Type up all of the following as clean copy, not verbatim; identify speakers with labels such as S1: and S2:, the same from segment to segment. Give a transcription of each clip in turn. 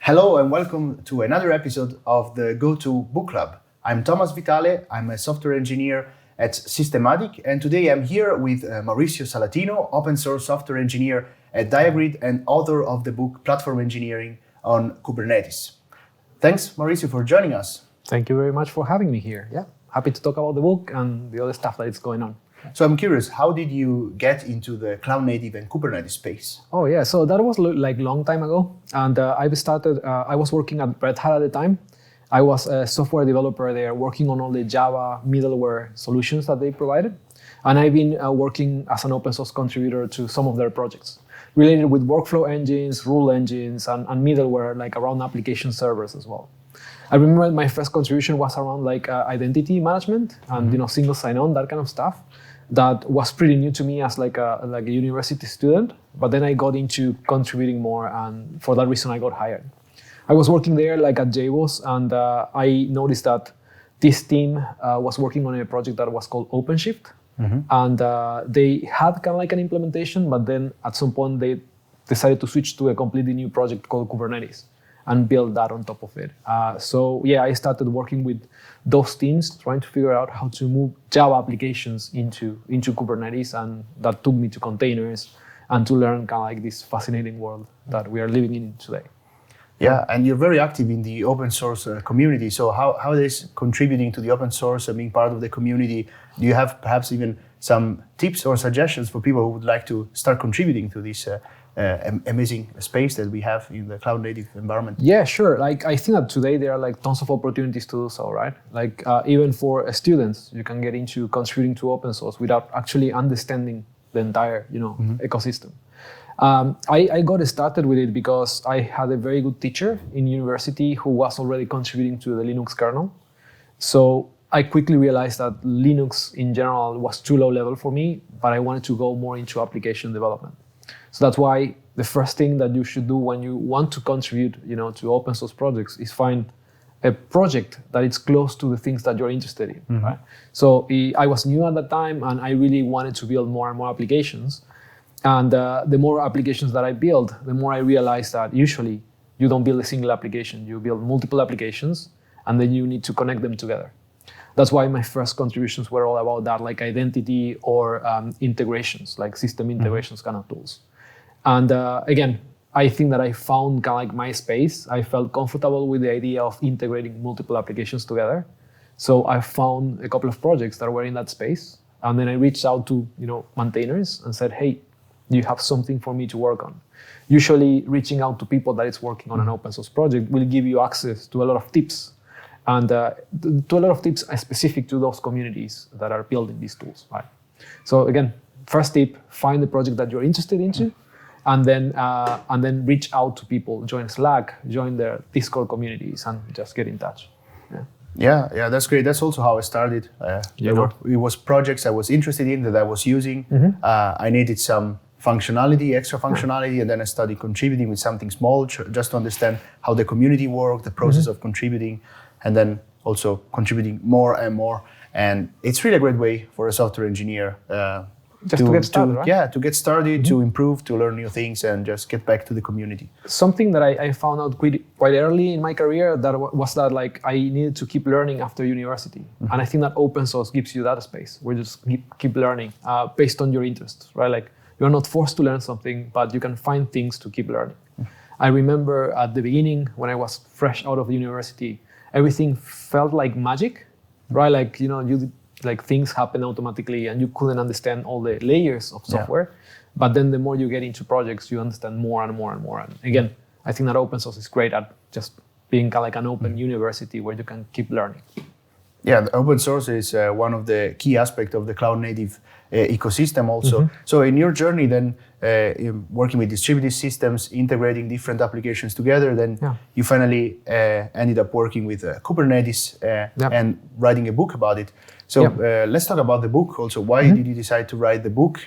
S1: Hello and welcome to another episode of the GOTO Book Club. I'm Thomas Vitale, I'm a software engineer at Systematic, and today I'm here with Mauricio Salatino, open source software engineer at Diagrid and author of the book Platform Engineering on Kubernetes. Thanks, Mauricio, for joining us.
S2: Thank you very much for having me here. Yeah, happy to talk about the book and the other stuff that is going on.
S1: So I'm curious, how did you get into the cloud native and Kubernetes space?
S2: Oh yeah, so that was like long time ago, and I was working at Red Hat at the time. I was a software developer there, working on all the Java middleware solutions that they provided, and I've been working as an open source contributor to some of their projects related with workflow engines, rule engines, and middleware like around application servers as well. I remember my first contribution was around like identity management and single sign-on, that kind of stuff. That was pretty new to me as like a university student, but then I got into contributing more, and for that reason I got hired. I was working there like at JBoss, and I noticed that this team was working on a project that was called OpenShift, and they had kind of like an implementation, but then at some point they decided to switch to a completely new project called Kubernetes and build that on top of it. So yeah, I started working with those teams, trying to figure out how to move Java applications into Kubernetes, and that took me to containers and to learn kind of like this fascinating world that we are living in today.
S1: Yeah, and you're very active in the open source community. So how is contributing to the open source and being part of the community? Do you have perhaps even some tips or suggestions for people who would like to start contributing to this amazing space that we have in the cloud native environment?
S2: Yeah, sure. Like I think that today there are like tons of opportunities to do so, right? Like even for students, you can get into contributing to open source without actually understanding the entire, ecosystem. I got started with it because I had a very good teacher in university who was already contributing to the Linux kernel. So I quickly realized that Linux in general was too low level for me, but I wanted to go more into application development. So that's why the first thing that you should do when you want to contribute, to open source projects is find a project that is close to the things that you're interested in, right? So I was new at that time, and I really wanted to build more and more applications. And the more applications that I build, the more I realized that usually you don't build a single application, you build multiple applications, and then you need to connect them together. That's why my first contributions were all about that, like identity or integrations, like system integrations kind of tools. And again, I think that I found kind of like my space. I felt comfortable with the idea of integrating multiple applications together. So I found a couple of projects that were in that space. And then I reached out to maintainers and said, hey, do you have something for me to work on? Usually reaching out to people that is working on an open source project will give you access to a lot of tips. And to a lot of tips specific to those communities that are building these tools, right? So again, first tip, find the project that you're interested into, and then reach out to people, join Slack, join their Discord communities, and just get in touch.
S1: Yeah, that's great. That's also how I started. It was projects I was interested in that I was using. I needed some extra functionality, and then I started contributing with something small, just to understand how the community worked, the process of contributing, and then also contributing more and more. And it's really a great way for a software engineer
S2: to get started, right?
S1: Yeah, to get started, to improve, to learn new things, and just get back to the community.
S2: Something that I found out quite early in my career was that like I needed to keep learning after university. And I think that open source gives you that space where you just keep learning based on your interests, right? Like you're not forced to learn something, but you can find things to keep learning. I remember at the beginning when I was fresh out of university, everything felt like magic, right? Like, like things happen automatically and you couldn't understand all the layers of software. But then the more you get into projects, you understand more and more and more. And again, I think that open source is great at just being kind of like an open university where you can keep learning.
S1: Yeah, the open source is one of the key aspects of the cloud native ecosystem also. So in your journey then, working with distributed systems, integrating different applications together, then you finally ended up working with Kubernetes and writing a book about it. So let's talk about the book also. Why did you decide to write the book?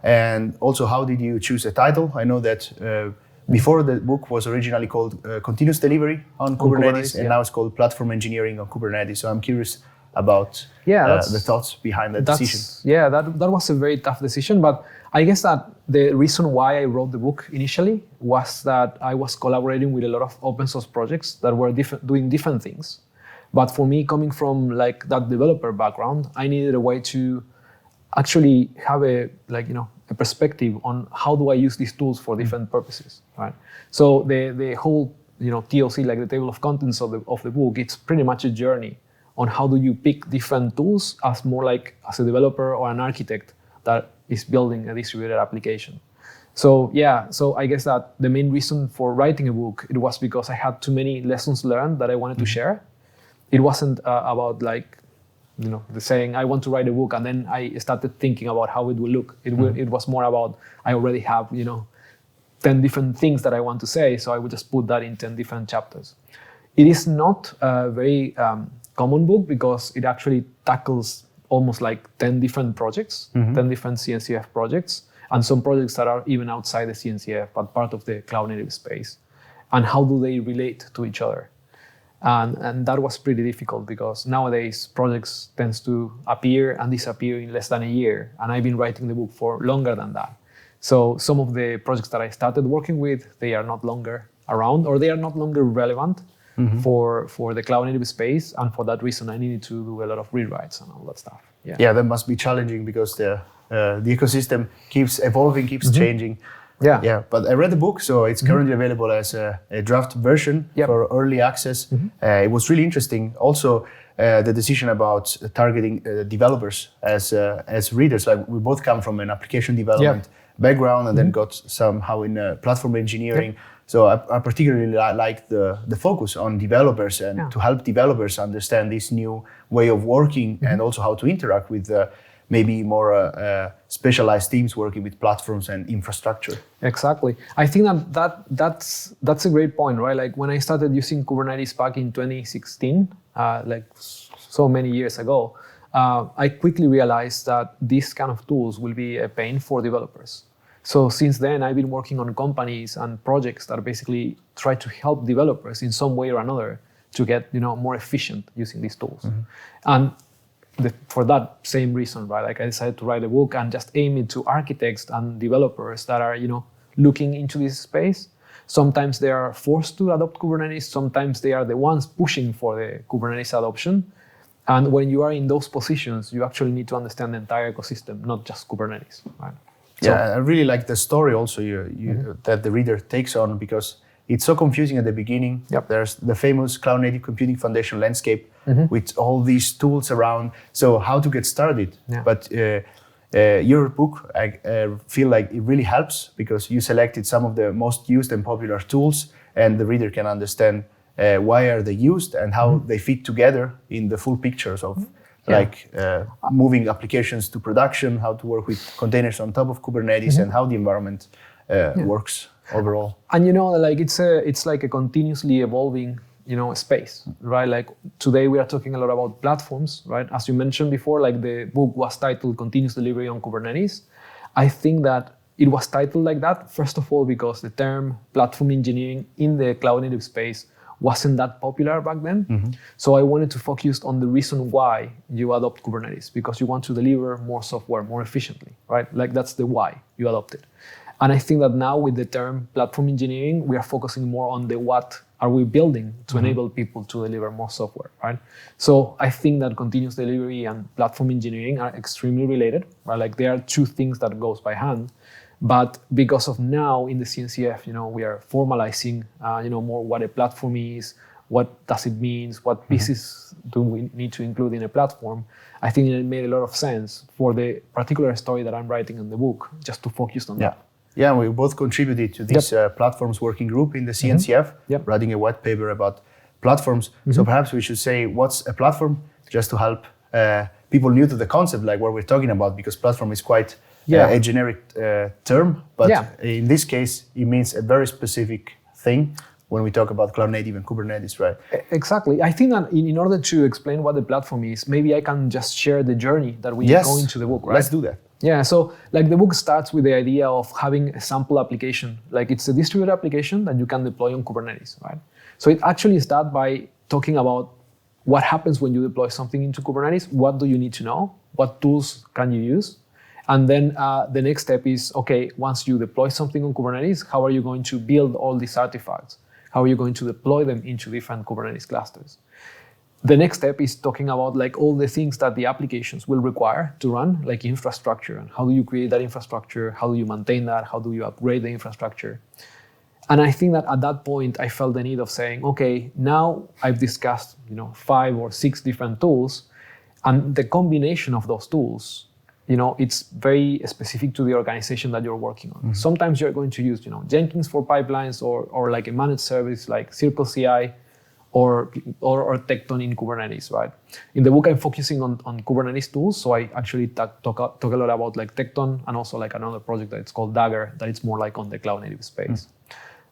S1: And also how did you choose a title? I know that before the book was originally called Continuous Delivery on Kubernetes, and now it's called Platform Engineering on Kubernetes. So I'm curious about the thoughts behind that decision.
S2: Yeah, that was a very tough decision, but I guess that the reason why I wrote the book initially was that I was collaborating with a lot of open source projects that were doing different things. But for me, coming from like that developer background, I needed a way to actually have a perspective on how do I use these tools for different purposes, right? So the whole TOC, like the table of contents of the book, it's pretty much a journey on how do you pick different tools as more like as a developer or an architect that is building a distributed application. So I guess that the main reason for writing a book, it was because I had too many lessons learned that I wanted to share. It wasn't about like, the saying, I want to write a book, and then I started thinking about how it will look. It was more about, I already have, 10 different things that I want to say, so I would just put that in 10 different chapters. It is not a very common book because it actually tackles almost like 10 different projects, 10 different CNCF projects, and some projects that are even outside the CNCF, but part of the cloud-native space. And how do they relate to each other? And that was pretty difficult because nowadays projects tends to appear and disappear in less than a year. And I've been writing the book for longer than that. So some of the projects that I started working with, they are not longer around, or they are not longer relevant for the cloud-native space. And for that reason, I needed to do a lot of rewrites and all that stuff.
S1: Yeah, that must be challenging because the ecosystem keeps evolving, keeps changing. Yeah, but I read the book, so it's currently available as a draft version for early access. It was really interesting. Also, the decision about targeting developers as readers. Like we both come from an application development background, and then got somehow in platform engineering. So I particularly like the focus on developers and to help developers understand this new way of working and also how to interact with maybe more specialized teams working with platforms and infrastructure.
S2: Exactly. I think that's a great point, right? Like when I started using Kubernetes back in 2016, like so many years ago, I quickly realized that these kind of tools will be a pain for developers. So since then, I've been working on companies and projects that basically try to help developers in some way or another to get more efficient using these tools. And for that same reason, right? Like I decided to write a book and just aim it to architects and developers that are, looking into this space. Sometimes they are forced to adopt Kubernetes. Sometimes they are the ones pushing for the Kubernetes adoption. And when you are in those positions, you actually need to understand the entire ecosystem, not just Kubernetes, right?
S1: Yeah, I really like the story also that the reader takes on because it's so confusing at the beginning. There's the famous Cloud Native Computing Foundation landscape with all these tools around. So how to get started? But your book, I feel like it really helps because you selected some of the most used and popular tools, and the reader can understand why are they used and how they fit together in the full pictures of moving applications to production, how to work with containers on top of Kubernetes, and how the environment works overall.
S2: And like it's like a continuously evolving space, right? Like today we are talking a lot about platforms, right? As you mentioned before, like the book was titled Continuous Delivery on Kubernetes. I think that it was titled like that, first of all, because the term platform engineering in the cloud-native space wasn't that popular back then. So I wanted to focus on the reason why you adopt Kubernetes, because you want to deliver more software more efficiently, right? Like that's the why you adopt it. And I think that now with the term platform engineering, we are focusing more on the what are we building to enable people to deliver more software, right? So I think that continuous delivery and platform engineering are extremely related, right? Like they are two things that goes by hand. But because of now in the CNCF, we are formalizing, more what a platform is, what does it mean, what pieces do we need to include in a platform. I think it made a lot of sense for the particular story that I'm writing in the book, just to focus on that.
S1: Yeah, we both contributed to this platforms working group in the CNCF, writing a white paper about platforms. So perhaps we should say what's a platform, just to help people new to the concept, like what we're talking about, because platform is quite a generic term, but in this case, it means a very specific thing when we talk about cloud native and Kubernetes, right?
S2: Exactly. I think that in order to explain what the platform is, maybe I can just share the journey that we go into the book, right?
S1: Let's do that.
S2: Yeah, so like the book starts with the idea of having a sample application. Like it's a distributed application that you can deploy on Kubernetes, right? So it actually starts by talking about what happens when you deploy something into Kubernetes, what do you need to know, what tools can you use, And then the next step is, okay, once you deploy something on Kubernetes, how are you going to build all these artifacts? How are you going to deploy them into different Kubernetes clusters? The next step is talking about like all the things that the applications will require to run, like infrastructure, and how do you create that infrastructure? How do you maintain that? How do you upgrade the infrastructure? And I think that at that point, I felt the need of saying, okay, now I've discussed 5 or 6 different tools, and the combination of those tools, it's very specific to the organization that you're working on. Mm-hmm. Sometimes you're going to use Jenkins for pipelines, or like a managed service like Circle CI, or Tekton in Kubernetes, right? In the book, I'm focusing on Kubernetes tools, so I actually talk a lot about like Tekton, and also like another project that it's called Dapr, that it's more like on the cloud-native space. Mm-hmm.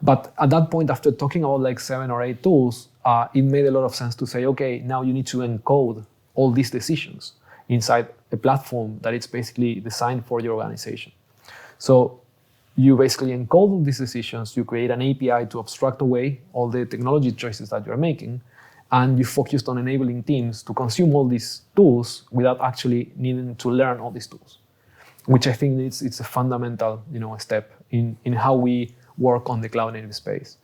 S2: But at that point, after talking about like 7 or 8 tools, it made a lot of sense to say, okay, now you need to encode all these decisions inside a platform that it's basically designed for your organization. So you basically encode all these decisions, you create an API to abstract away all the technology choices that you're making, and you focused on enabling teams to consume all these tools without actually needing to learn all these tools, which I think it's a fundamental step in how we work on the cloud-native space.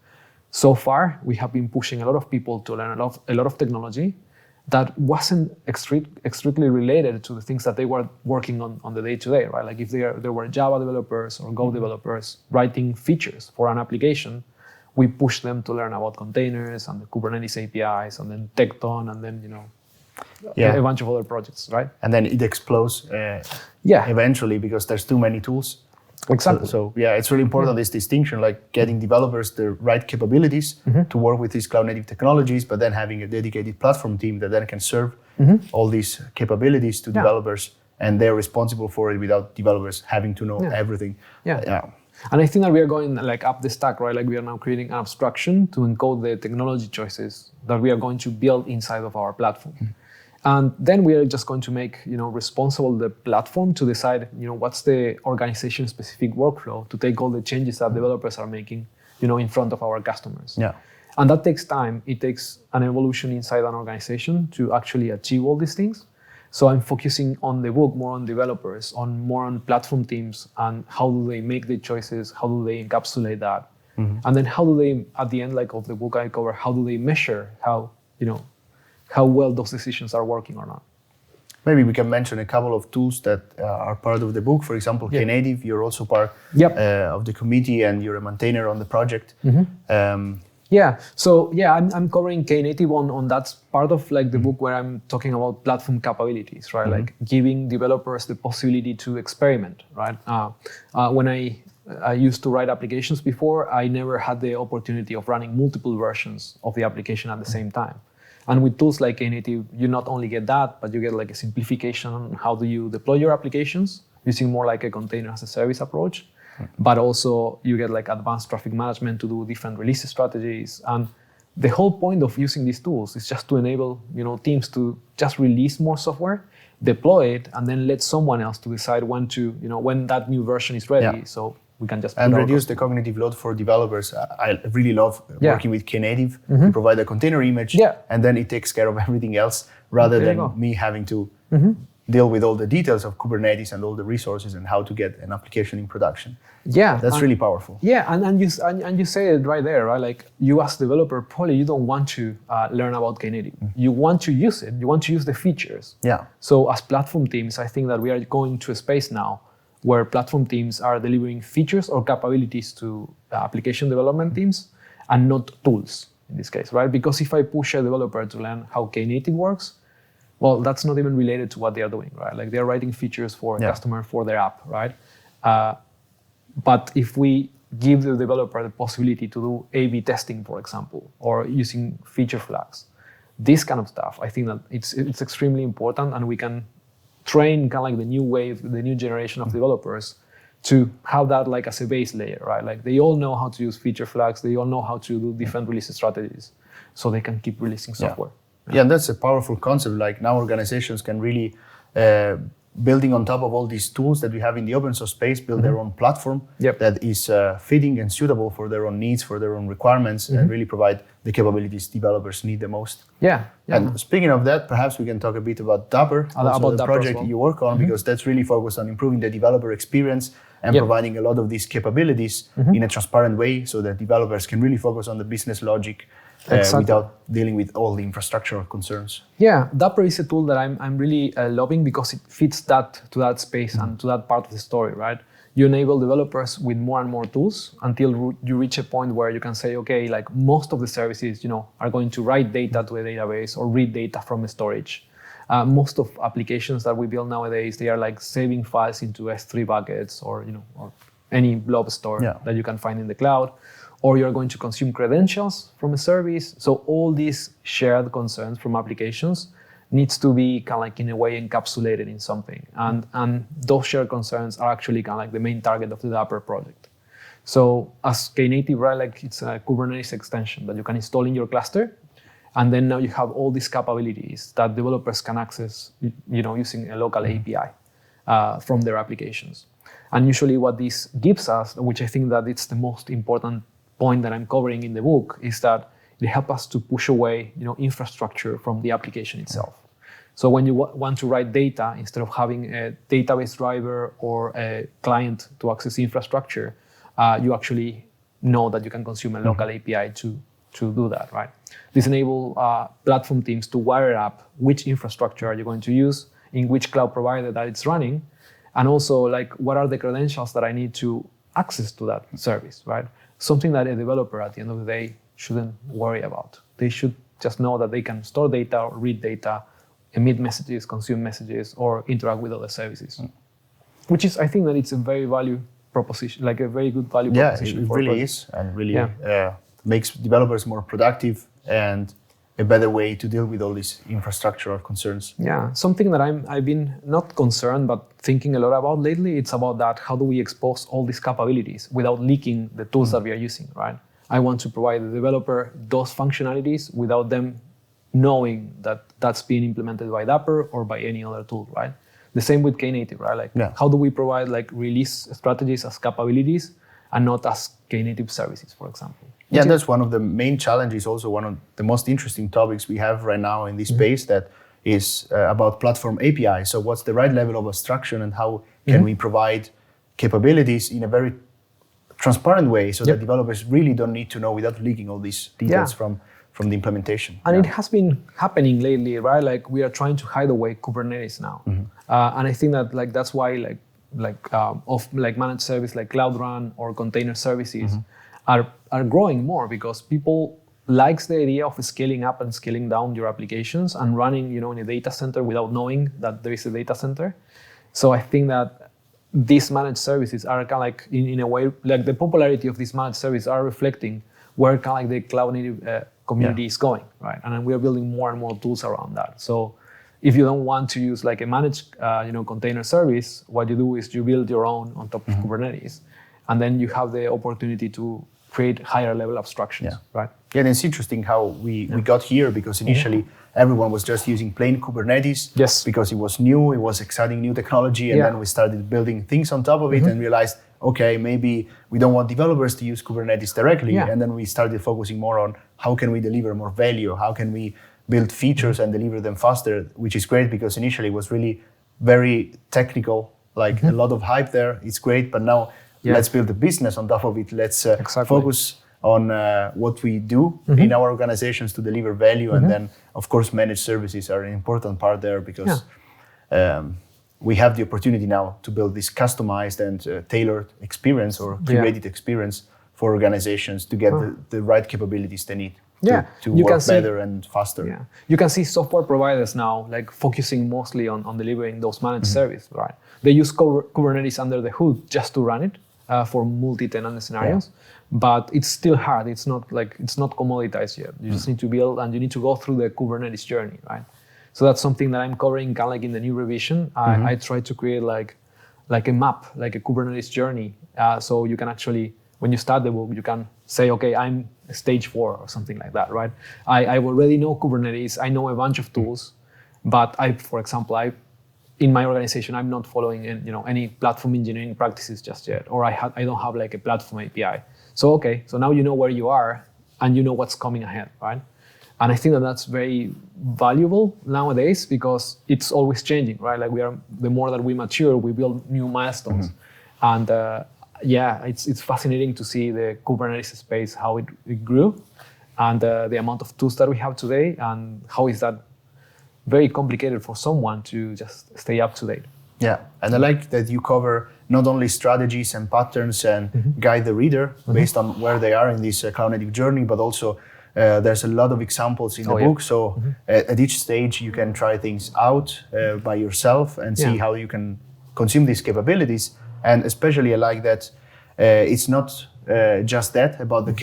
S2: So far, we have been pushing a lot of people to learn a lot of technology that wasn't strictly related to the things that they were working on the day-to-day, right? Like if there were Java developers or Go developers writing features for an application, we push them to learn about containers and the Kubernetes APIs, and then Tekton, and then a bunch of other projects, right?
S1: And then it explodes eventually because there's too many tools.
S2: Exactly.
S1: So it's really important, this distinction, like getting developers the right capabilities to work with these cloud-native technologies, but then having a dedicated platform team that then can serve all these capabilities to developers, and they're responsible for it without developers having to know everything.
S2: And I think that we are going like up the stack, right? Like we are now creating an abstraction to encode the technology choices that we are going to build inside of our platform. And then we are just going to make, responsible the platform to decide, what's the organization-specific workflow to take all the changes that developers are making, in front of our customers. Yeah. And that takes time. It takes an evolution inside an organization to actually achieve all these things. So I'm focusing on the book more on developers, more on platform teams, and how do they make the choices? How do they encapsulate that? Mm-hmm. And then how do they, at the end of the book I cover, how do they measure how well those decisions are working or not?
S1: Maybe we can mention a couple of tools that are part of the book. For example, Knative, you're also part of the committee, and you're a maintainer on the project. Mm-hmm.
S2: I'm covering Knative on that part of like the book where I'm talking about platform capabilities, right? Mm-hmm. Like giving developers the possibility to experiment, right? When I used to write applications before, I never had the opportunity of running multiple versions of the application at the same time. And with tools like Knative, you not only get that, but you get like a simplification on how do you deploy your applications using more like a container as a service approach. But also you get like advanced traffic management to do different release strategies. And the whole point of using these tools is just to enable teams to just release more software, deploy it, and then let someone else to decide when that new version is ready. Yeah. So we can just
S1: reduce the cognitive load for developers. I really love working with Knative to provide a container image, and then it takes care of everything else rather than me having to deal with all the details of Kubernetes and all the resources and how to get an application in production. Yeah, that's really powerful.
S2: Yeah, and you say it right there, right? Like you as developer, probably you don't want to learn about Knative. You want to use it. You want to use the features. Yeah. So as platform teams, I think that we are going to a space now where platform teams are delivering features or capabilities to application development teams and not tools in this case, right? Because if I push a developer to learn how Knative works, well, that's not even related to what they are doing, right? Like they're writing features for a customer for their app, right? But if we give the developer the possibility to do A/B testing, for example, or using feature flags, this kind of stuff, I think that it's extremely important, and we can train kind of like the new wave, the new generation of developers to have that like as a base layer, right? Like they all know how to use feature flags, they all know how to do different release strategies, so they can keep releasing software.
S1: Yeah, and that's a powerful concept. Like now organizations can really building on top of all these tools that we have in the open source space, build their own platform that is fitting and suitable for their own needs, for their own requirements, and really provide the capabilities developers need the most. And speaking of that, perhaps we can talk a bit about Dapr, also the project you work on, because that's really focused on improving the developer experience and providing a lot of these capabilities in a transparent way so that developers can really focus on the business logic without dealing with all the infrastructural concerns.
S2: Dapr is a tool that I'm really loving because it fits that to that space and to that part of the story, right? You enable developers with more and more tools until you reach a point where you can say, okay, like most of the services, are going to write data to a database or read data from a storage. Most of applications that we build nowadays, they are like saving files into S3 buckets or any blob store that you can find in the cloud. Or you're going to consume credentials from a service. So all these shared concerns from applications needs to be kind of like in a way encapsulated in something. And those shared concerns are actually kind of like the main target of the Dapr project. So as Knative, right, like it's a Kubernetes extension that you can install in your cluster. And then now you have all these capabilities that developers can access, using a local API from their applications. And usually what this gives us, which I think that it's the most important point that I'm covering in the book, is that it helps us to push away, infrastructure from the application itself. So when you want to write data, instead of having a database driver or a client to access infrastructure, you actually know that you can consume a local API to do that, right? This enables platform teams to wire up which infrastructure are you going to use, in which cloud provider that it's running, and also like what are the credentials that I need to access to that service, right? Something that a developer at the end of the day shouldn't worry about. They should just know that they can store data or read data, emit messages, consume messages, or interact with other services. Which is, I think that it's a very value proposition, like a very good value proposition.
S1: Yeah, it really is, and really makes developers more productive and a better way to deal with all these infrastructural concerns.
S2: Yeah, something that I've been not concerned, but thinking a lot about lately, it's about that, how do we expose all these capabilities without leaking the tools that we are using, right? I want to provide the developer those functionalities without them knowing that that's being implemented by Dapr or by any other tool, right? The same with Knative, right? Like, how do we provide like release strategies as capabilities and not as Knative services, for example?
S1: Yeah, that's one of the main challenges, also one of the most interesting topics we have right now in this space, that is about platform API. So what's the right level of abstraction and how can we provide capabilities in a very transparent way so that developers really don't need to know without leaking all these details from the implementation.
S2: And it has been happening lately, right? Like we are trying to hide away Kubernetes now. And I think that like that's why managed service like Cloud Run or container services are growing more, because people likes the idea of scaling up and scaling down your applications and running, in a data center without knowing that there is a data center. So I think that these managed services are kind of like, in a way, like the popularity of these managed services are reflecting where kind of like the cloud native community is going, right? And we are building more and more tools around that. So if you don't want to use like a managed, container service, what you do is you build your own on top of Kubernetes, and then you have the opportunity to create higher level abstractions, right?
S1: Yeah, and it's interesting how we got here, because initially everyone was just using plain Kubernetes because it was new, it was exciting new technology, and then we started building things on top of it and realized, okay, maybe we don't want developers to use Kubernetes directly, and then we started focusing more on how can we deliver more value, how can we build features and deliver them faster, which is great, because initially it was really very technical, like a lot of hype there, it's great, but now let's build a business on top of it. Let's focus on what we do in our organizations to deliver value. And then, of course, managed services are an important part there, because we have the opportunity now to build this customized and tailored experience or curated experience for organizations to get the right capabilities they need to work better and faster.
S2: Yeah. You can see software providers now like focusing mostly on delivering those managed services, right? They use Kubernetes under the hood just to run it. For multi-tenant scenarios, but it's still hard. It's not commoditized yet. You just need to build, and you need to go through the Kubernetes journey, right? So that's something that I'm covering kind of like in the new revision. I try to create like a map, like a Kubernetes journey. So you can actually, when you start the book, you can say, okay, I'm stage 4 or something like that, right? I already know Kubernetes. I know a bunch of tools, but for example, I in my organization, I'm not following any platform engineering practices just yet, or I don't have like a platform API. So okay, so now you know where you are and you know what's coming ahead, right? And I think that that's very valuable nowadays because it's always changing, right? Like the more that we mature, we build new milestones, and it's fascinating to see the Kubernetes space, how it grew, and the amount of tools that we have today, and how is that very complicated for someone to just stay up to date.
S1: Yeah, and I like that you cover not only strategies and patterns and guide the reader based on where they are in this cloud-native journey, but also there's a lot of examples in the book. So at each stage, you can try things out by yourself and see how you can consume these capabilities. And especially I like that it's not just that about the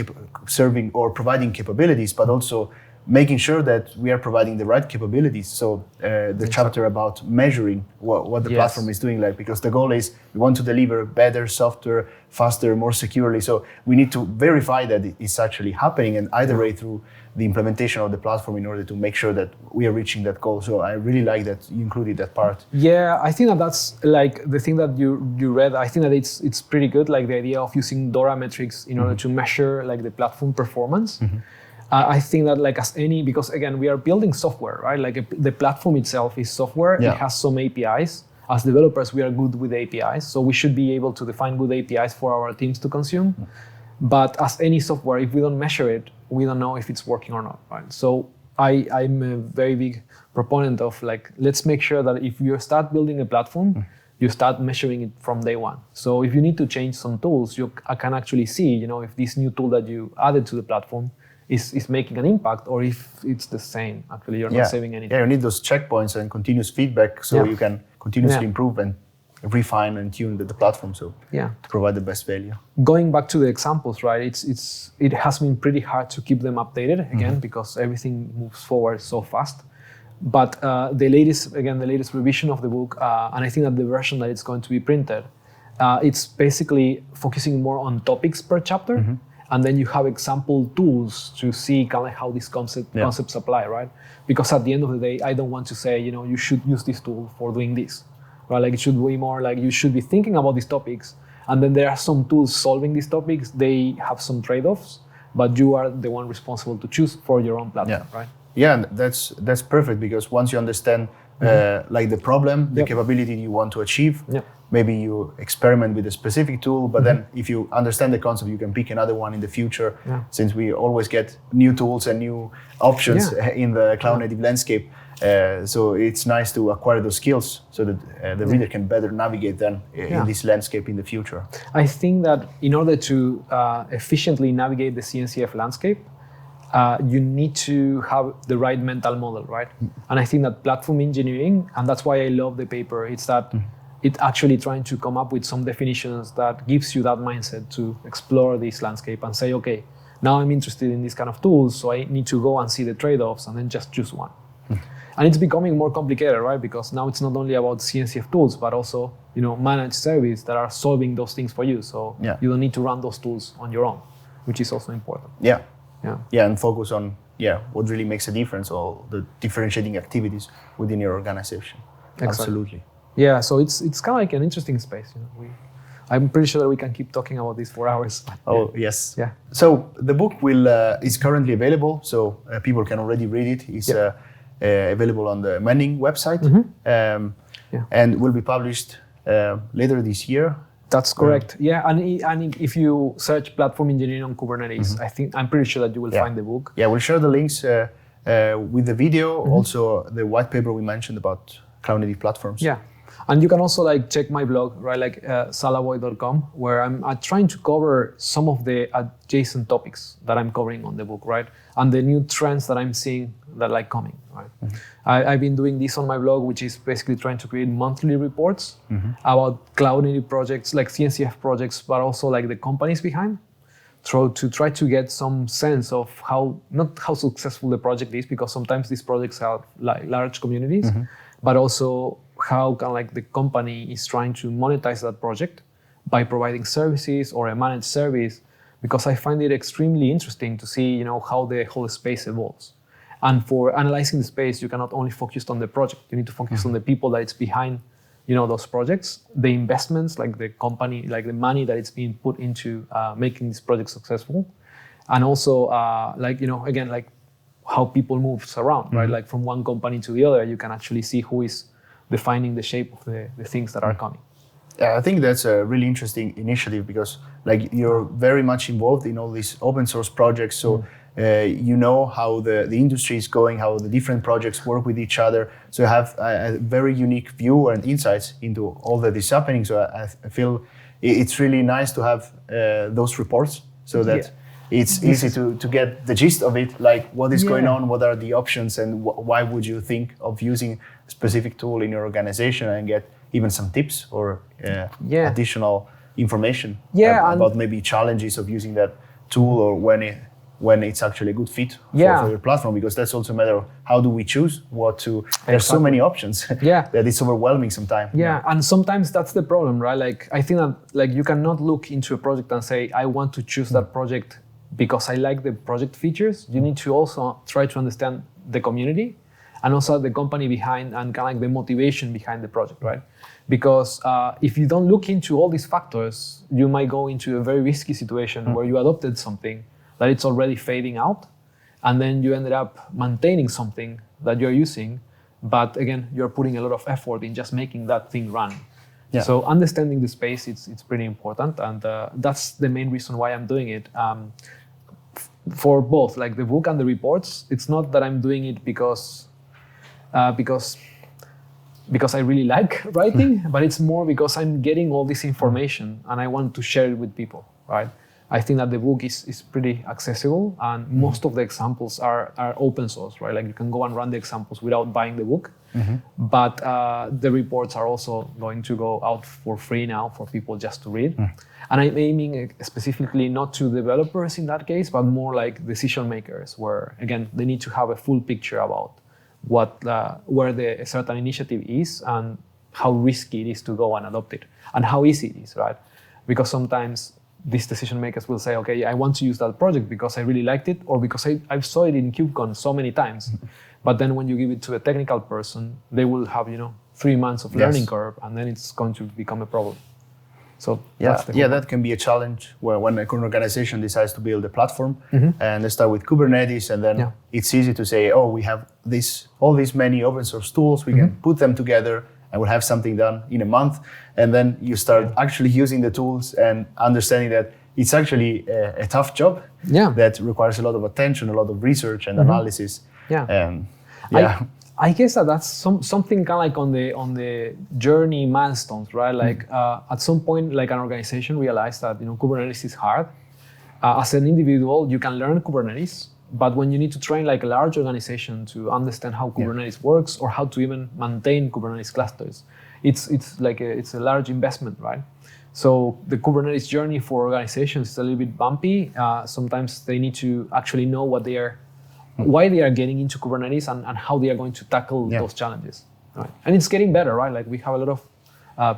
S1: serving or providing capabilities, but also making sure that we are providing the right capabilities. So the chapter about measuring what the platform is doing, like, because the goal is we want to deliver better software, faster, more securely. So we need to verify that it's actually happening and iterate through the implementation of the platform in order to make sure that we are reaching that goal. So I really like that you included that part.
S2: Yeah, I think that's like the thing that you read. I think that it's pretty good, like the idea of using DORA metrics in order to measure like the platform performance. I think that like because again, we are building software, right? Like the platform itself is software. It has some APIs. As developers, we are good with APIs. So we should be able to define good APIs for our teams to consume. But as any software, if we don't measure it, we don't know if it's working or not, right? So I'm a very big proponent of like, let's make sure that if you start building a platform, you start measuring it from day one. So if you need to change some tools, I can actually see, if this new tool that you added to the platform is making an impact, or if it's the same. Actually, you're not saving anything.
S1: Yeah, you need those checkpoints and continuous feedback so you can continuously improve and refine and tune the platform to provide the best value.
S2: Going back to the examples, right? It has been pretty hard to keep them updated again because everything moves forward so fast. But the latest revision of the book, and I think that the version that it's going to be printed, it's basically focusing more on topics per chapter. And then you have example tools to see kind of how these concepts apply, right? Because at the end of the day, I don't want to say, you should use this tool for doing this, right? Like it should be more like you should be thinking about these topics, and then there are some tools solving these topics. They have some trade-offs, but you are the one responsible to choose for your own platform, right?
S1: Yeah, and that's perfect, because once you understand like the problem, the capability you want to achieve, maybe you experiment with a specific tool, but then if you understand the concept, you can pick another one in the future, since we always get new tools and new options in the cloud-native landscape. So it's nice to acquire those skills so that the reader can better navigate then in this landscape in the future.
S2: I think that in order to efficiently navigate the CNCF landscape, you need to have the right mental model, right? And I think that platform engineering, and that's why I love the paper, it's that it's actually trying to come up with some definitions that gives you that mindset to explore this landscape and say, okay, now I'm interested in these kind of tools, so I need to go and see the trade-offs and then just choose one. And it's becoming more complicated, right? Because now it's not only about CNCF tools, but also, managed service that are solving those things for you. So you don't need to run those tools on your own, which is also important.
S1: Yeah, and focus on what really makes a difference, or the differentiating activities within your organization. Exactly. Absolutely.
S2: Yeah, so it's kind of like an interesting space. I'm pretty sure that we can keep talking about this for hours.
S1: Yes.
S2: Yeah.
S1: So the book is currently available, so people can already read it. It's available on the Manning website, and will be published later this year.
S2: That's correct. And if you search platform engineering on Kubernetes, I'm pretty sure that you will find the book. Yeah,
S1: we'll share the links with the video, also the white paper we mentioned about cloud-native platforms.
S2: Yeah. And you can also check my blog, right? Salaboy.com, where I'm trying to cover some of the adjacent topics that I'm covering on the book, right? And the new trends that I'm seeing that are coming, right? I've been doing this on my blog, which is basically trying to create monthly reports about cloud-native projects, like CNCF projects, but also like the companies behind, to try to get some sense of not how successful the project is, because sometimes these projects have large communities, but also how the company is trying to monetize that project by providing services or a managed service, because I find it extremely interesting to see, how the whole space evolves. And for analyzing the space, you cannot only focus on the project. You need to focus on the people that it's behind, those projects, the investments, like the company, like the money that it's being put into making this project successful, and also again, like how people move around, right? Like from one company to the other, you can actually see who is defining the shape of the things that are coming.
S1: Yeah, I think that's a really interesting initiative because like you're very much involved in all these open source projects. So you know how the industry is going, how the different projects work with each other. So you have a very unique view and insights into all that is happening. So I feel it's really nice to have those reports so that it's easy to get the gist of it, like what is going on, what are the options, and why would you think of using a specific tool in your organization, and get even some tips or additional information about maybe challenges of using that tool, or when it's actually a good fit for your platform, because that's also a matter of how do we choose what to. There's so many options that it's overwhelming sometimes.
S2: And sometimes that's the problem, right? Like I think that like you cannot look into a project and say I want to choose that project because I like the project features. You need to also try to understand the community and also the company behind and kind of like the motivation behind the project, right? Because if you don't look into all these factors, you might go into a very risky situation where you adopted something that it's already fading out, and then you ended up maintaining something that you're using, but again, you're putting a lot of effort in just making that thing run. So understanding the space, it's pretty important, and that's the main reason why I'm doing it. For both, like the book and the reports, it's not that I'm doing it because I really like writing, but it's more because I'm getting all this information and I want to share it with people, right? I think that the book is pretty accessible, and most of the examples are open source, right? Like you can go and run the examples without buying the book, but the reports are also going to go out for free now for people just to read. And I'm aiming specifically not to developers in that case, but more like decision makers, where again, they need to have a full picture about where a certain initiative is and how risky it is to go and adopt it, and how easy it is, right? Because sometimes these decision makers will say, okay, I want to use that project because I really liked it, or because I saw it in KubeCon so many times. But then when you give it to a technical person, they will have 3 months of learning curve, and then it's going to become a problem. So
S1: that can be a challenge when an organization decides to build a platform and they start with Kubernetes, and then it's easy to say, oh, we have all these many open source tools, we can put them together and we'll have something done in a month. And then you start actually using the tools and understanding that it's actually a tough job that requires a lot of attention, a lot of research and analysis.
S2: I guess that's something kind of like on the journey milestones, right? Like at some point, like an organization realized that Kubernetes is hard. As an individual, you can learn Kubernetes, but when you need to train like a large organization to understand how Kubernetes works or how to even maintain Kubernetes clusters, it's a large investment, right? So the Kubernetes journey for organizations is a little bit bumpy. Sometimes they need to actually know why they are getting into Kubernetes and how they are going to tackle those challenges. Right? And it's getting better, right? Like we have a lot of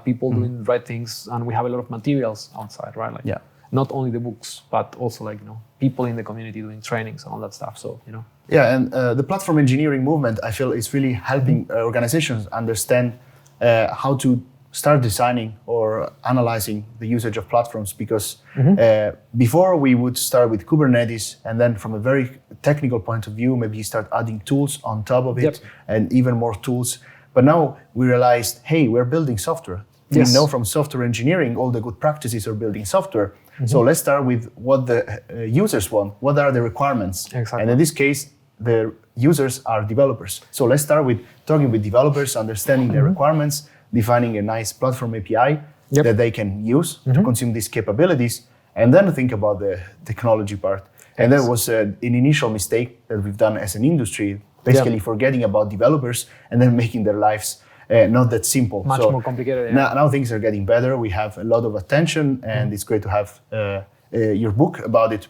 S2: people doing the right things, and we have a lot of materials outside, right? Like not only the books, but also like people in the community doing trainings and all that stuff. So
S1: and the platform engineering movement, I feel, is really helping organizations understand how to start designing or analyzing the usage of platforms, because before we would start with Kubernetes, and then from a very technical point of view, maybe you start adding tools on top of it and even more tools. But now we realized, hey, we're building software. We know from software engineering, all the good practices are building software. So let's start with what the users want. What are the requirements?
S2: Exactly.
S1: And in this case, the users are developers. So let's start with talking with developers, understanding their requirements, defining a nice platform API that they can use to consume these capabilities, and then think about the technology part. And that was an initial mistake that we've done as an industry, basically forgetting about developers and then making their lives not that simple.
S2: Much more complicated.
S1: Now things are getting better. We have a lot of attention, and it's great to have your book about it.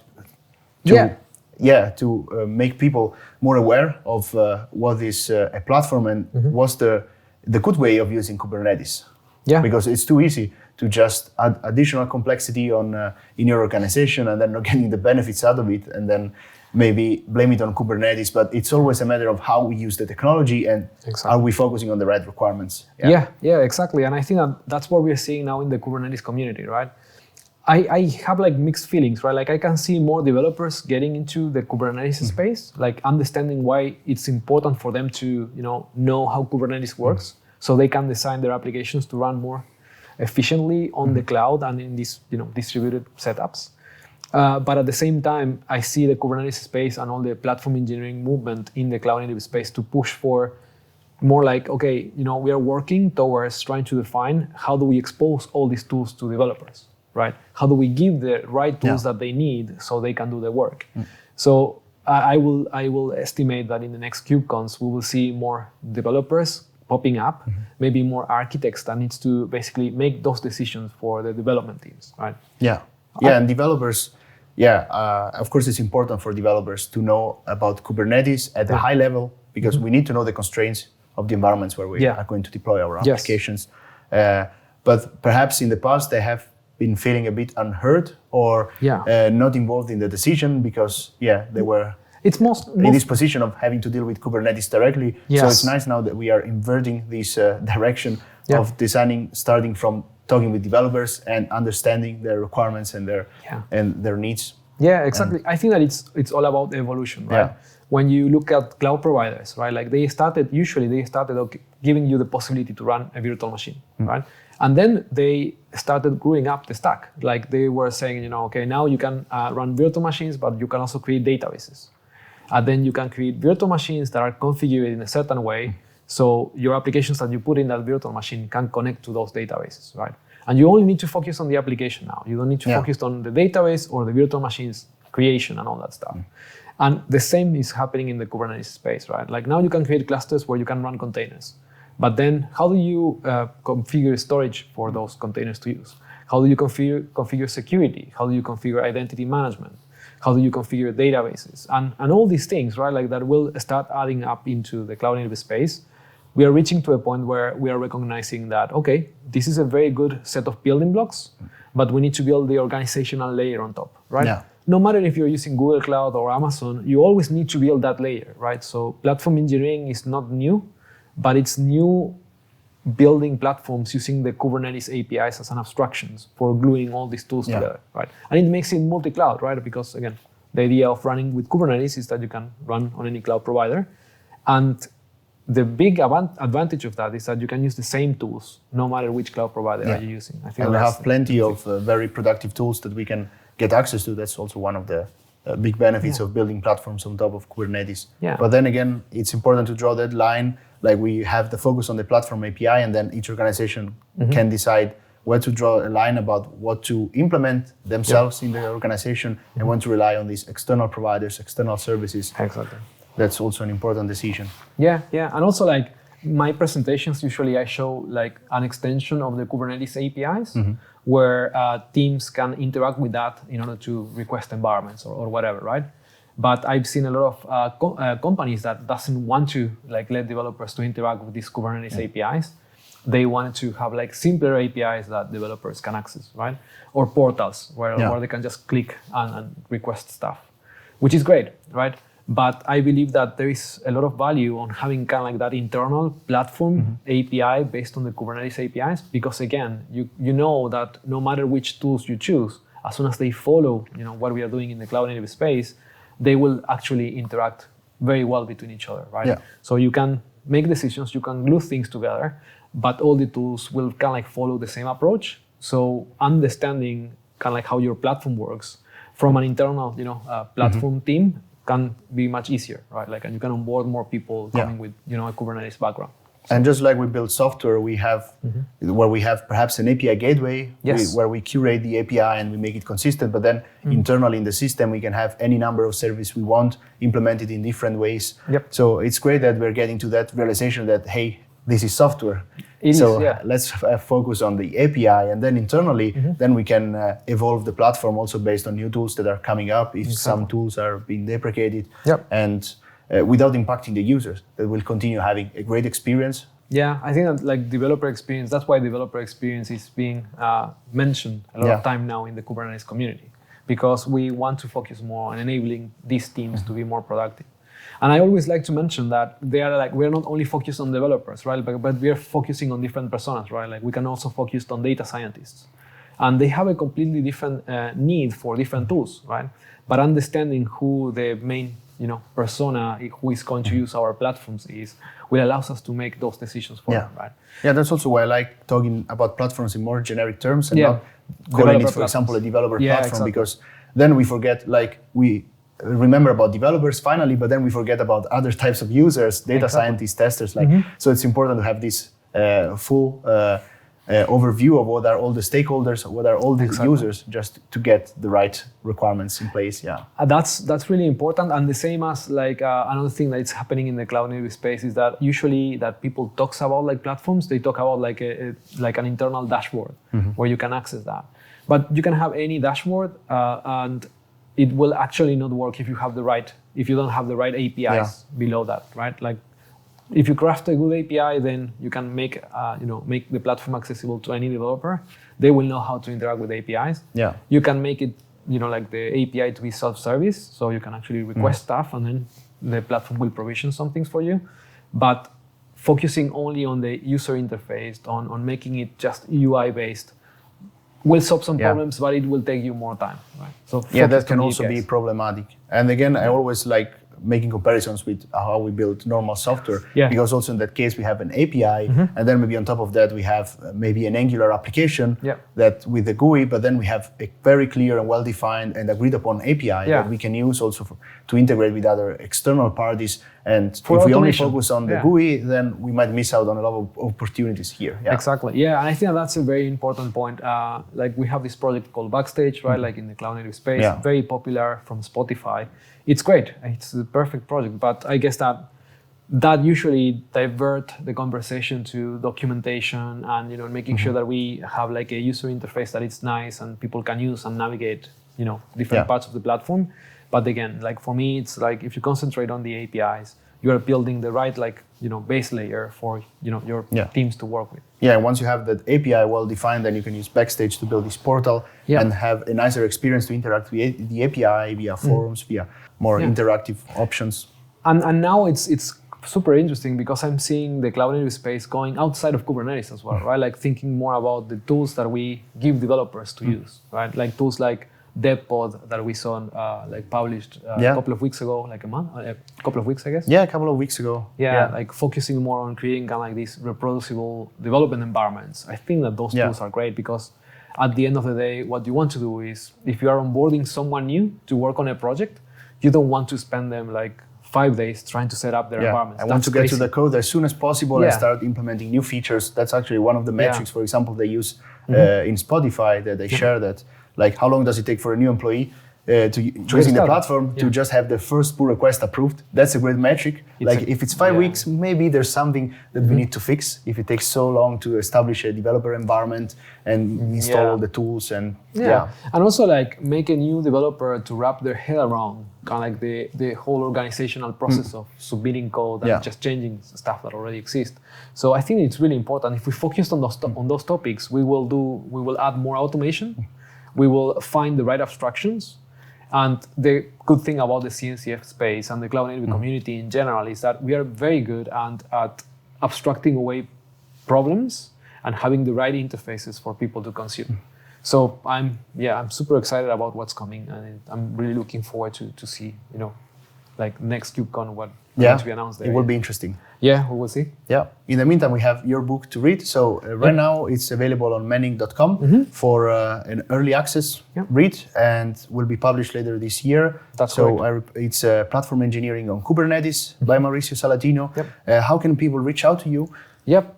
S1: To make people more aware of what is a platform and what's the good way of using Kubernetes. Because it's too easy to just add additional complexity on in your organization and then not getting the benefits out of it, and then maybe blame it on Kubernetes. But it's always a matter of how we use the technology and are we focusing on the right requirements.
S2: Yeah, exactly. And I think that's what we're seeing now in the Kubernetes community, right? I have like mixed feelings, right? Like I can see more developers getting into the Kubernetes space, like understanding why it's important for them to, know how Kubernetes works, so they can design their applications to run more efficiently on the cloud and in these, distributed setups. But at the same time, I see the Kubernetes space and all the platform engineering movement in the cloud-native space to push for more like, okay, we are working towards trying to define how do we expose all these tools to developers. Right? How do we give the right tools that they need so they can do the work? So I will estimate that in the next KubeCons we will see more developers popping up, maybe more architects that needs to basically make those decisions for the development teams, right?
S1: And developers. Of course, it's important for developers to know about Kubernetes at a high level because we need to know the constraints of the environments where we are going to deploy our applications. But perhaps in the past they have been feeling a bit unheard or not involved in the decision because they were in this position of having to deal with Kubernetes directly. So it's nice now that we are inverting this direction of designing, starting from talking with developers and understanding their requirements and their needs.
S2: Yeah, exactly. I think that it's all about evolution, right? When you look at cloud providers, right? Like they started giving you the possibility to run a virtual machine, right? And then they started growing up the stack. Like they were saying, okay, now you can run virtual machines, but you can also create databases. And then you can create virtual machines that are configured in a certain way. So your applications that you put in that virtual machine can connect to those databases, right? And you only need to focus on the application now. You don't need to focus on the database or the virtual machines creation and all that stuff. And the same is happening in the Kubernetes space, right? Like now you can create clusters where you can run containers. But then how do you configure storage for those containers to use? How do you configure security? How do you configure identity management? How do you configure databases? And all these things, right? Like that will start adding up into the cloud-native space. We are reaching to a point where we are recognizing that, okay, this is a very good set of building blocks, but we need to build the organizational layer on top, right? No matter if you're using Google Cloud or Amazon, you always need to build that layer, right? So platform engineering is not new, but it's new building platforms using the Kubernetes APIs as an abstractions for gluing all these tools together, right? And it makes it multi-cloud, right? Because again, the idea of running with Kubernetes is that you can run on any cloud provider. And the big advantage of that is that you can use the same tools, no matter which cloud provider are you using. I think
S1: and we have plenty of very productive tools that we can get access to. That's also one of the big benefits of building platforms on top of Kubernetes. But then again, it's important to draw that line. Like we have the focus on the platform API, and then each organization can decide where to draw a line about what to implement themselves in their organization and when to rely on these external providers, external services.
S2: Exactly.
S1: That's also an important decision.
S2: Yeah. And also like my presentations, usually I show like an extension of the Kubernetes APIs where teams can interact with that in order to request environments or whatever, right? But I've seen a lot of companies that doesn't want to like let developers to interact with these Kubernetes APIs. They wanted to have like simpler APIs that developers can access, right? Or portals where they can just click and request stuff, which is great, right? But I believe that there is a lot of value on having kind of like that internal platform API based on the Kubernetes APIs, because again, you know that no matter which tools you choose, as soon as they follow, what we are doing in the cloud-native space, they will actually interact very well between each other, right? So you can make decisions, you can glue things together, but all the tools will kind of like follow the same approach. So understanding kind of like how your platform works from an internal, platform team can be much easier, right? Like, and you can onboard more people coming with, a Kubernetes background. So.
S1: And just like we build software, we have where we have perhaps an API gateway where we curate the API and we make it consistent. But then internally in the system, we can have any number of services we want implemented in different ways. So it's great that we're getting to that realization that, hey, this is software. Let's focus on the API, and then internally, then we can evolve the platform also based on new tools that are coming up. If some tools are being deprecated, and without impacting the users, that will continue having a great experience
S2: Yeah, I think that like developer experience, that's why developer experience is being mentioned a lot of time now in the Kubernetes community, because we want to focus more on enabling these teams to be more productive. And I always like to mention that we're not only focused on developers, right? But we are focusing on different personas, right? Like we can also focus on data scientists. And they have a completely different need for different tools, right? But understanding who the main persona who is going to use our platforms will allow us to make those decisions for them, right?
S1: Yeah, that's also why I like talking about platforms in more generic terms and not calling it, for example, a developer platform, because then we forget, like we remember about developers finally, but then we forget about other types of users, data scientists, testers. So it's important to have this full overview of what are all the stakeholders, what are all the users, just to get the right requirements in place.
S2: That's really important. And the same as like another thing that's happening in the cloud native space is that usually that people talks about like platforms, they talk about like an internal dashboard where you can access that. But you can have any dashboard and it will actually not work if you don't have the right APIs below that, right? Like if you craft a good API, then you can make the platform accessible to any developer. They will know how to interact with APIs. You can make it, like the API to be self-service, so you can actually request stuff, and then the platform will provision some things for you. But focusing only on the user interface, on making it just UI based, will solve some problems, but it will take you more time, right? So
S1: that can also be problematic. And again, I always like making comparisons with how we build normal software, because also in that case we have an API, and then maybe on top of that we have maybe an Angular application that with the GUI, but then we have a very clear and well-defined and agreed upon API that we can use also to integrate with other external parties. And if we only focus on the GUI, then we might miss out on a lot of opportunities here.
S2: Exactly. Yeah, and I think that's a very important point. Like we have this project called Backstage, right? Like in the cloud native space, very popular from Spotify. It's great. It's the perfect project, but I guess that usually divert the conversation to documentation and making sure that we have like a user interface that is nice and people can use and navigate different parts of the platform. But again, like for me, it's like if you concentrate on the APIs, you are building the right base layer for your teams to work with.
S1: And once you have that API well defined, then you can use Backstage to build this portal and have a nicer experience to interact with the API via forums, via more interactive options.
S2: And now it's super interesting because I'm seeing the cloud native space going outside of Kubernetes as well, right? Like thinking more about the tools that we give developers to use, right? Like tools like DevPod that we saw published a couple of weeks ago, like a couple of weeks, I guess.
S1: Yeah, a couple of weeks ago.
S2: Like focusing more on creating kind of like these reproducible development environments. I think that those tools are great because at the end of the day, what you want to do is if you are onboarding someone new to work on a project, you don't want to spend them like 5 days trying to set up their environments.
S1: I want to get to the code as soon as possible and start implementing new features. That's actually one of the metrics, for example, they use in Spotify that they share that. Like how long does it take for a new employee to using the platform to just have the first pull request approved? That's a great metric. If it's 5 weeks, maybe there's something that we need to fix. If it takes so long to establish a developer environment and install all the tools and
S2: and also like make a new developer to wrap their head around kind of like the whole organizational process of submitting code and just changing stuff that already exists. So I think it's really important. If we focus on those topics, we will add more automation. We will find the right abstractions. And the good thing about the CNCF space and the cloud native community in general is that we are very good at abstracting away problems and having the right interfaces for people to consume. So I'm super excited about what's coming, and I'm really looking forward to see like next KubeCon what going to be announced there.
S1: It will be interesting.
S2: Yeah, we will see.
S1: Yeah. In the meantime, we have your book to read. So right now it's available on manning.com for an early access read, and will be published later this year.
S2: That's so
S1: it's Platform Engineering on Kubernetes by Mauricio Salatino. How can people reach out to you?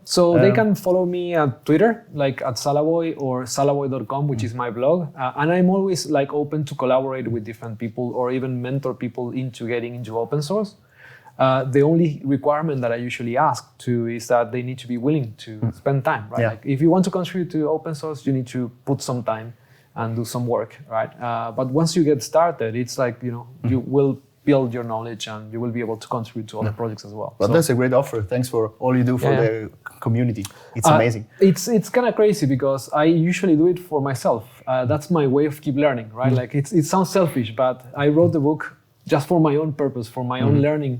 S2: So they can follow me at Twitter, like at Salaboy or salaboy.com, which is my blog. And I'm always like open to collaborate with different people or even mentor people into getting into open source. The only requirement that I usually ask to is that they need to be willing to spend time, right? Like if you want to contribute to open source, you need to put some time and do some work, right? But once you get started, it's like, you will build your knowledge, and you will be able to contribute to other projects as well.
S1: Well, that's a great offer. Thanks for all you do for the community. It's amazing.
S2: It's kind of crazy because I usually do it for myself. That's my way of keep learning, right? Like it sounds selfish, but I wrote the book just for my own purpose, for my own learning,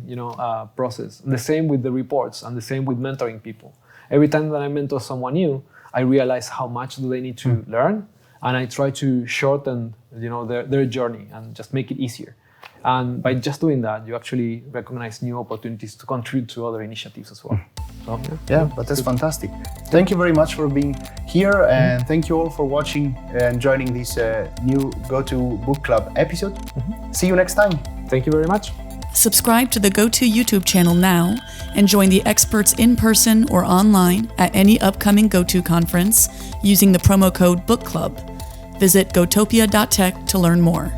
S2: process. And the same with the reports, and the same with mentoring people. Every time that I mentor someone new, I realize how much do they need to learn, and I try to shorten, their journey and just make it easier. And by just doing that, you actually recognize new opportunities to contribute to other initiatives as well. So,
S1: but that's fantastic. Thank you very much for being here, and thank you all for watching and joining this new GOTO Book Club episode. See you next time.
S2: Thank you very much.
S3: Subscribe to the GOTO YouTube channel now and join the experts in person or online at any upcoming GOTO conference using the promo code Book Club. Visit gotopia.tech to learn more.